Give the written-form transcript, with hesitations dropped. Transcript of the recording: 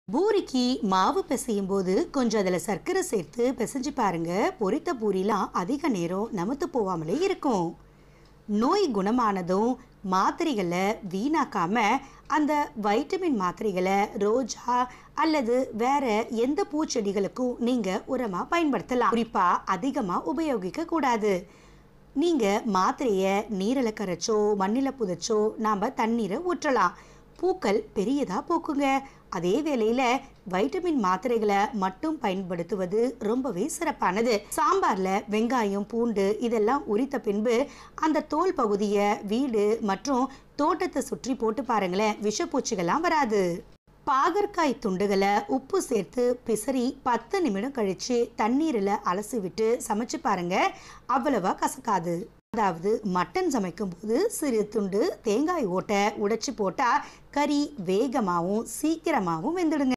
பூரிக்கு மாவு பிசையும் போது கொஞ்சம் அதில் சர்க்கரை சேர்த்து பிசைஞ்சு பாருங்க. பொரித்த பூரிலாம் அதிக நேரம் நமத்து போகாமலே இருக்கும். நோய் குணமானதும் மாத்திரைகளை வீணாக்காம அந்த வைட்டமின் மாத்திரைகளை ரோஜா அல்லது வேற எந்த பூச்செடிகளுக்கும் நீங்க உரமா பயன்படுத்தலாம். குறிப்பா அதிகமா உபயோகிக்க கூடாது. நீங்க மாத்திரைய நீரில கரைச்சோ மண்ணில புதைச்சோ நாம தண்ணீரை ஊற்றலாம். பூக்கள் பெரியதா பூக்குங்க. அதே வேளையில வைட்டமின் மாத்திரைகளை மட்டும் பயன்படுத்துவது ரொம்பவே சிறப்பானது. சாம்பார்ல வெங்காயம் பூண்டு இதெல்லாம் உரித்த பின்பு அந்த தோல் பகுதியை வீடு மற்றும் தோட்டத்தை சுற்றி போட்டு பாருங்களேன், விஷப்பூச்சிகள்லாம் வராது. பாகற்காய் துண்டுகளை உப்பு சேர்த்து பிசறி 10 நிமிடம் கழிச்சு தண்ணீரில் அலசி விட்டு சமைச்சு பாருங்க, அவ்வளவா கசக்காது. அதாவது மட்டன் சமைக்கும் போது சிறு துண்டு தேங்காய் ஓட்டை உடைச்சு போட்டா கறி வேகமாகவும் சீக்கிரமாகவும் வெந்துடுங்க.